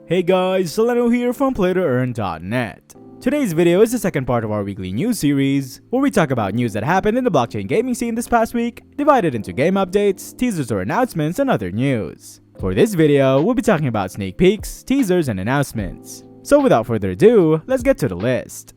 Hey guys, Stella here from PlayToEarn.net. Today's video is the second part of our weekly news series, where we talk about news that happened in the blockchain gaming scene this past week, divided into game updates, teasers or announcements, and other news. For this video, we'll be talking about sneak peeks, teasers, and announcements. So without further ado, let's get to the list.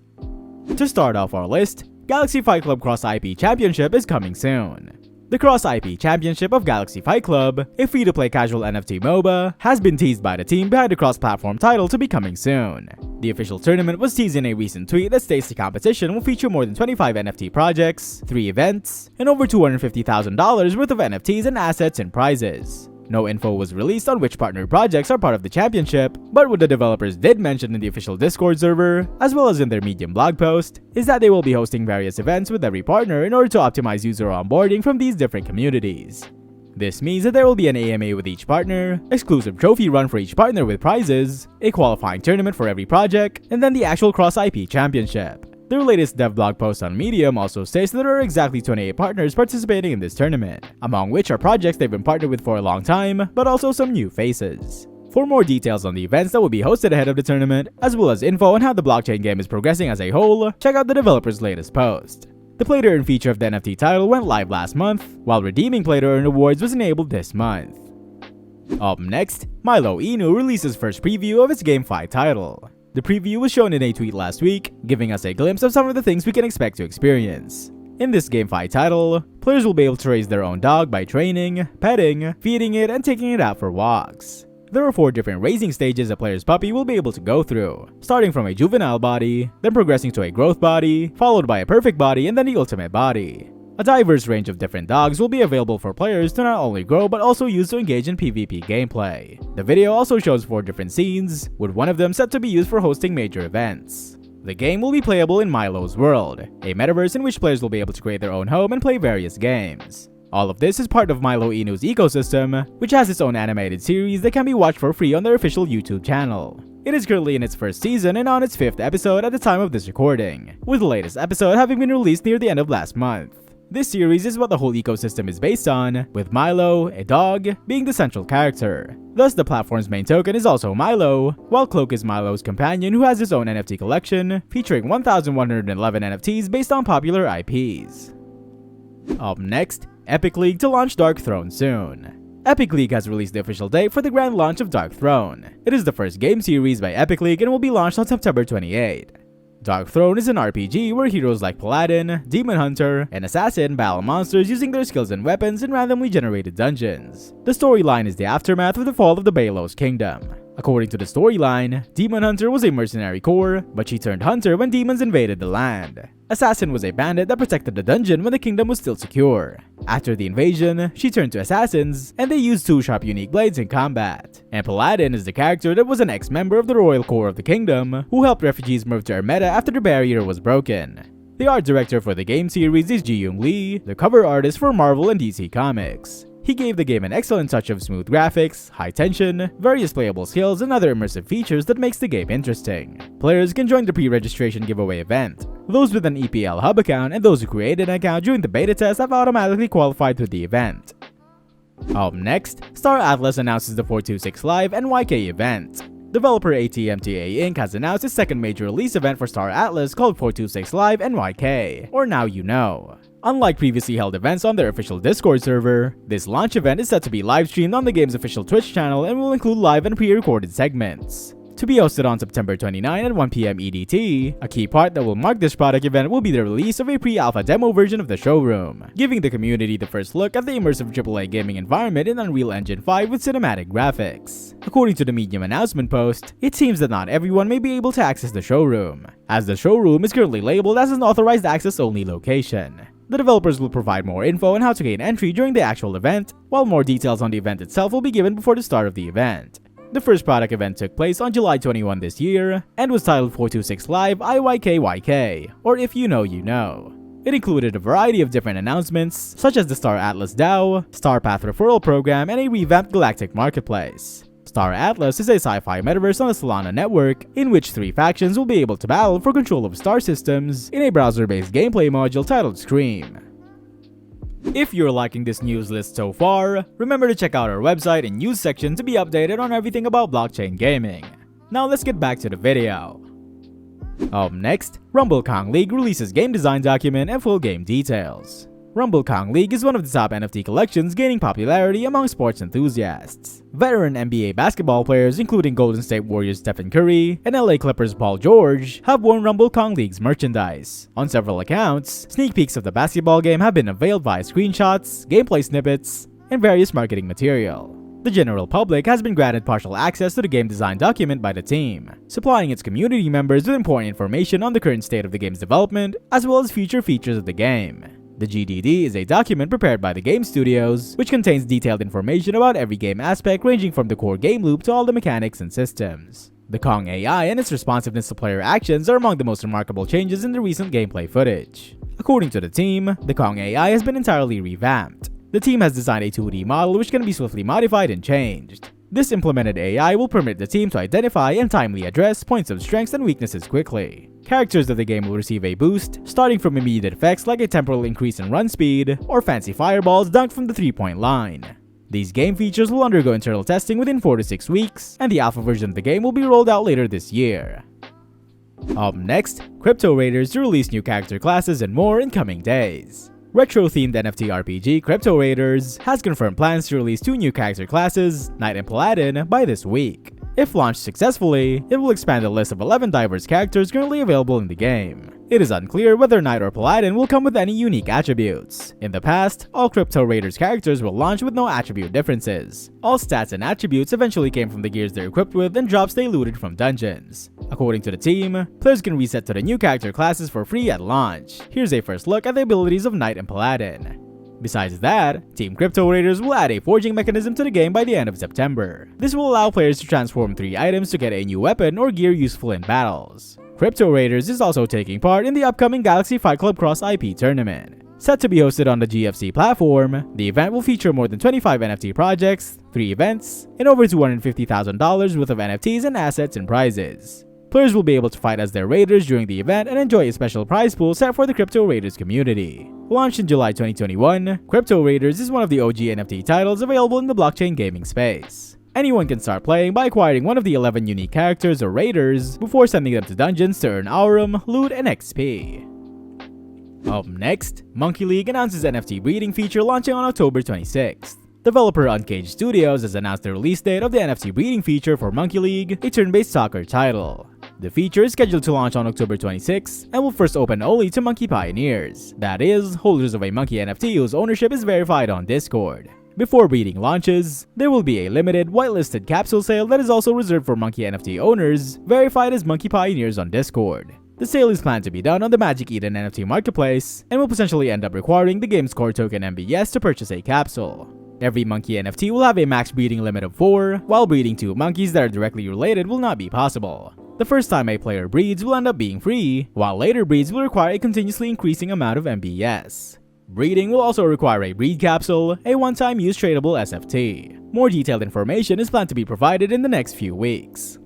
To start off our list, Galaxy Fight Club CrossIP Championship is coming soon. The CrossIP Championship of Galaxy Fight Club, a free-to-play casual NFT MOBA, has been teased by the team behind the cross-platform title to be coming soon. The official tournament was teased in a recent tweet that states the competition will feature more than 25 NFT projects, 3 events, and over $250,000 worth of NFTs and assets and prizes. No info was released on which partner projects are part of the championship, but what the developers did mention in the official Discord server, as well as in their Medium blog post, is that they will be hosting various events with every partner in order to optimize user onboarding from these different communities. This means that there will be an AMA with each partner, exclusive trophy run for each partner with prizes, a qualifying tournament for every project, and then the actual CrossIP championship. Their latest dev blog post on Medium also states that there are exactly 28 partners participating in this tournament, among which are projects they've been partnered with for a long time, but also some new faces. For more details on the events that will be hosted ahead of the tournament, as well as info on how the blockchain game is progressing as a whole, check out the developer's latest post. The PlayToEarn feature of the NFT title went live last month, while redeeming PlayToEarn rewards was enabled this month. Up next, Milo releases first preview of its GameFi title. The preview was shown in a tweet last week, giving us a glimpse of some of the things we can expect to experience. In this GameFi title, players will be able to raise their own dog by training, petting, feeding it, and taking it out for walks. There are 4 different raising stages a player's puppy will be able to go through, starting from a juvenile body, then progressing to a growth body, followed by a perfect body, and then the ultimate body. A diverse range of different dogs will be available for players to not only grow but also use to engage in PvP gameplay. The video also shows 4 different scenes, with one of them set to be used for hosting major events. The game will be playable in Milo's world, a metaverse in which players will be able to create their own home and play various games. All of this is part of Milo Inu's ecosystem, which has its own animated series that can be watched for free on their official YouTube channel. It is currently in its first season and on its 5th episode at the time of this recording, with the latest episode having been released near the end of last month. This series is what the whole ecosystem is based on, with Milo, a dog, being the central character. Thus, the platform's main token is also Milo, while Cloak is Milo's companion who has his own NFT collection, featuring 1,111 NFTs based on popular IPs. Up next, Epic League to launch Dark Throne soon. Epic League has released the official date for the grand launch of Dark Throne. It is the first game series by Epic League and will be launched on September 28. Dark Throne is an RPG where heroes like Paladin, Demon Hunter, and Assassin battle monsters using their skills and weapons in randomly generated dungeons. The storyline is the aftermath of the fall of the Balos Kingdom. According to the storyline, Demon Hunter was a mercenary corps, but she turned hunter when demons invaded the land. Assassin was a bandit that protected the dungeon when the kingdom was still secure. After the invasion, she turned to assassins, and they used 2 sharp unique blades in combat. And Paladin is the character that was an ex-member of the royal corps of the kingdom, who helped refugees move to Ermeta after the barrier was broken. The art director for the game series is Ji-Young Lee, the cover artist for Marvel and DC Comics. He gave the game an excellent touch of smooth graphics, high tension, various playable skills, and other immersive features that makes the game interesting. Players can join the pre-registration giveaway event. Those with an EPL Hub account and those who created an account during the beta test have automatically qualified to the event. Up next, Star Atlas announces the 426 Live NYK event. Developer ATMTA Inc. has announced its second major release event for Star Atlas called 426 Live NYK, or Now You Know. Unlike previously held events on their official Discord server, this launch event is set to be live streamed on the game's official Twitch channel and will include live and pre-recorded segments. To be hosted on September 29 at 1 PM EDT, a key part that will mark this product event will be the release of a pre-alpha demo version of the showroom, giving the community the first look at the immersive AAA gaming environment in Unreal Engine 5 with cinematic graphics. According to the Medium announcement post, it seems that not everyone may be able to access the showroom, as the showroom is currently labeled as an authorized access-only location. The developers will provide more info on how to gain entry during the actual event, while more details on the event itself will be given before the start of the event. The first product event took place on July 21 this year, and was titled 426 Live IYKYK, or If You Know, You Know. It included a variety of different announcements, such as the Star Atlas DAO, Star Path Referral Program, and a revamped Galactic Marketplace. Star Atlas is a sci-fi metaverse on the Solana network, in which 3 factions will be able to battle for control of star systems in a browser-based gameplay module titled Scream. If you're liking this news list so far, remember to check out our website and news section to be updated on everything about blockchain gaming. Now let's get back to the video. Up next, Rumble Kong League releases game design document and full game details. Rumble Kong League is one of the top NFT collections gaining popularity among sports enthusiasts. Veteran NBA basketball players including Golden State Warriors Stephen Curry and LA Clippers Paul George have worn Rumble Kong League's merchandise. On several accounts, sneak peeks of the basketball game have been unveiled via screenshots, gameplay snippets, and various marketing material. The general public has been granted partial access to the game design document by the team, supplying its community members with important information on the current state of the game's development, as well as future features of the game. The GDD is a document prepared by the game studios, which contains detailed information about every game aspect ranging from the core game loop to all the mechanics and systems. The Kong AI and its responsiveness to player actions are among the most remarkable changes in the recent gameplay footage. According to the team, the Kong AI has been entirely revamped. The team has designed a 2D model which can be swiftly modified and changed. This implemented AI will permit the team to identify and timely address points of strengths and weaknesses quickly. Characters of the game will receive a boost, starting from immediate effects like a temporal increase in run speed, or fancy fireballs dunked from the 3-point line. These game features will undergo internal testing within 4 to 6 weeks, and the alpha version of the game will be rolled out later this year. Up next, Crypto Raiders to release new character classes and more in coming days. Retro-themed NFT RPG Crypto Raiders has confirmed plans to release 2 new character classes, Knight and Paladin, by this week. If launched successfully, it will expand the list of 11 diverse characters currently available in the game. It is unclear whether Knight or Paladin will come with any unique attributes. In the past, all Crypto Raiders characters will launch with no attribute differences. All stats and attributes eventually came from the gears they're equipped with and drops they looted from dungeons. According to the team, players can reset to the new character classes for free at launch. Here's a first look at the abilities of Knight and Paladin. Besides that, Team Crypto Raiders will add a forging mechanism to the game by the end of September. This will allow players to transform 3 items to get a new weapon or gear useful in battles. Crypto Raiders is also taking part in the upcoming Galaxy Fight Club CrossIP tournament. Set to be hosted on the GFC platform, the event will feature more than 25 NFT projects, 3 events, and over $250,000 worth of NFTs and assets and prizes. Players will be able to fight as their raiders during the event and enjoy a special prize pool set for the Crypto Raiders community. Launched in July 2021, Crypto Raiders is one of the OG NFT titles available in the blockchain gaming space. Anyone can start playing by acquiring one of the 11 unique characters or raiders before sending them to dungeons to earn Aurum, loot, and XP. Up next, Monkey League announces NFT breeding feature launching on October 26th. Developer Uncaged Studios has announced the release date of the NFT breeding feature for Monkey League, a turn-based soccer title. The feature is scheduled to launch on October 26 and will first open only to Monkey Pioneers, that is, holders of a Monkey NFT whose ownership is verified on Discord. Before breeding launches, there will be a limited, whitelisted capsule sale that is also reserved for Monkey NFT owners, verified as Monkey Pioneers on Discord. The sale is planned to be done on the Magic Eden NFT marketplace and will potentially end up requiring the game's core token MBS to purchase a capsule. Every monkey NFT will have a max breeding limit of 4, while breeding 2 monkeys that are directly related will not be possible. The first time a player breeds will end up being free, while later breeds will require a continuously increasing amount of MBS. Breeding will also require a breed capsule, a one-time use tradable SFT. More detailed information is planned to be provided in the next few weeks.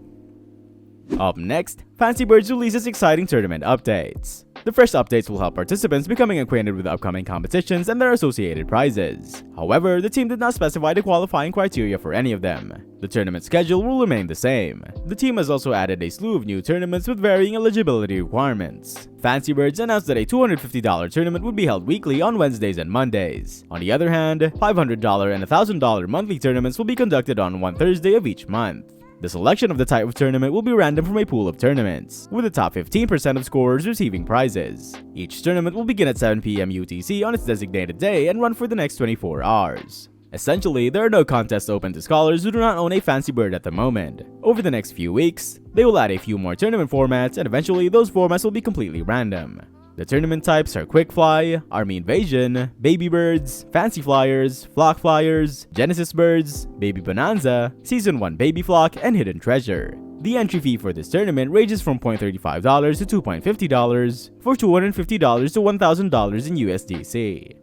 Up next, Fancy Birds releases exciting tournament updates. The fresh updates will help participants becoming acquainted with upcoming competitions and their associated prizes. However, the team did not specify the qualifying criteria for any of them. The tournament schedule will remain the same. The team has also added a slew of new tournaments with varying eligibility requirements. Fancy Birds announced that a $250 tournament would be held weekly on Wednesdays and Mondays. On the other hand, $500 and $1,000 monthly tournaments will be conducted on one Thursday of each month. The selection of the type of tournament will be random from a pool of tournaments, with the top 15% of scorers receiving prizes. Each tournament will begin at 7 PM UTC on its designated day and run for the next 24 hours. Essentially, there are no contests open to scholars who do not own a Fancy Bird at the moment. Over the next few weeks, they will add a few more tournament formats, and eventually those formats will be completely random. The tournament types are Quick Fly, Army Invasion, Baby Birds, Fancy Flyers, Flock Flyers, Genesis Birds, Baby Bonanza, Season 1 Baby Flock, and Hidden Treasure. The entry fee for this tournament ranges from $0.35 to $2.50 for $250 to $1,000 in USDC.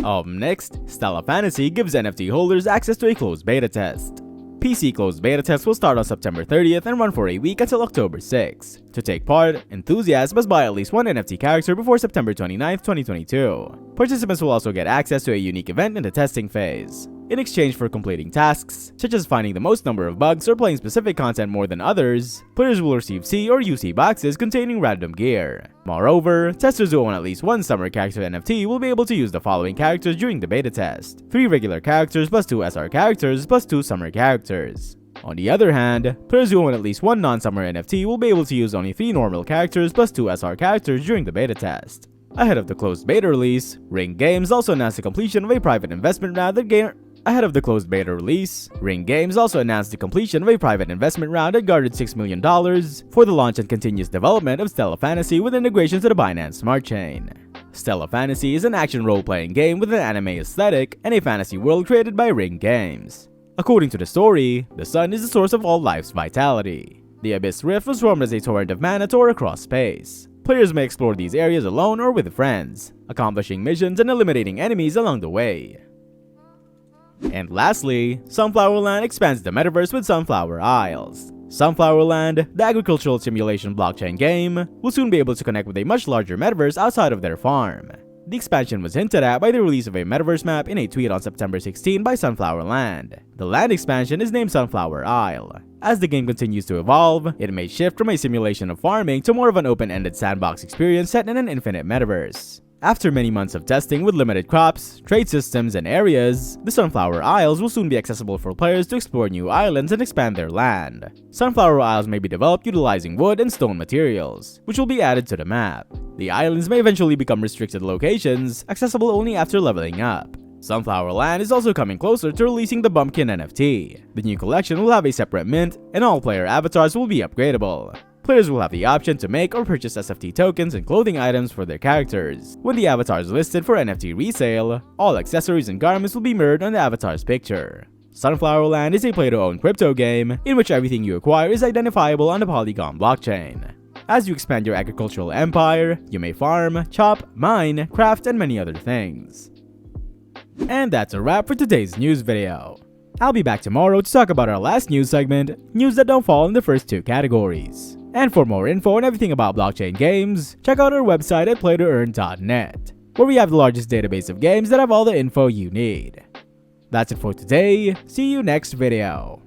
Up next, Stella Fantasy gives NFT holders access to a closed beta test. PC closed beta test will start on September 30th and run for a week until October 6th. To take part, enthusiasts must buy at least one NFT character before September 29th, 2022. Participants will also get access to a unique event in the testing phase. In exchange for completing tasks, such as finding the most number of bugs or playing specific content more than others, players will receive C or UC boxes containing random gear. Moreover, testers who own at least one summer character NFT will be able to use the following characters during the beta test: 3 regular characters plus 2 SR characters plus 2 summer characters. On the other hand, players who own at least one non-summer NFT will be able to use only 3 normal characters plus 2 SR characters during the beta test. Ahead of the closed beta release, Ring Games also announced the completion of a private investment round that garnered $6 million for the launch and continuous development of Stella Fantasy with integration to the Binance Smart Chain. Stella Fantasy is an action role-playing game with an anime aesthetic and a fantasy world created by Ring Games. According to the story, the sun is the source of all life's vitality. The Abyss Rift was formed as a torrent of mana tore across space. Players may explore these areas alone or with friends, accomplishing missions and eliminating enemies along the way. And lastly, Sunflower Land expands the metaverse with Sunflower Isles. Sunflower Land, the agricultural simulation blockchain game, will soon be able to connect with a much larger metaverse outside of their farm. The expansion was hinted at by the release of a metaverse map in a tweet on September 16 by Sunflower Land. The land expansion is named Sunflower Isle. As the game continues to evolve, it may shift from a simulation of farming to more of an open-ended sandbox experience set in an infinite metaverse. After many months of testing with limited crops, trade systems, and areas, the Sunflower Isles will soon be accessible for players to explore new islands and expand their land. Sunflower Isles may be developed utilizing wood and stone materials, which will be added to the map. The islands may eventually become restricted locations, accessible only after leveling up. Sunflower Land is also coming closer to releasing the Bumpkin NFT. The new collection will have a separate mint, and all player avatars will be upgradable. Players will have the option to make or purchase SFT tokens and clothing items for their characters. When the avatar is listed for NFT resale, all accessories and garments will be mirrored on the avatar's picture. Sunflower Land is a play-to-own crypto game in which everything you acquire is identifiable on the Polygon blockchain. As you expand your agricultural empire, you may farm, chop, mine, craft, and many other things. And that's a wrap for today's news video. I'll be back tomorrow to talk about our last news segment, news that don't fall in the first 2 categories. And for more info on everything about blockchain games, check out our website at PlayToEarn.net, where we have the largest database of games that have all the info you need. That's it for today, see you next video.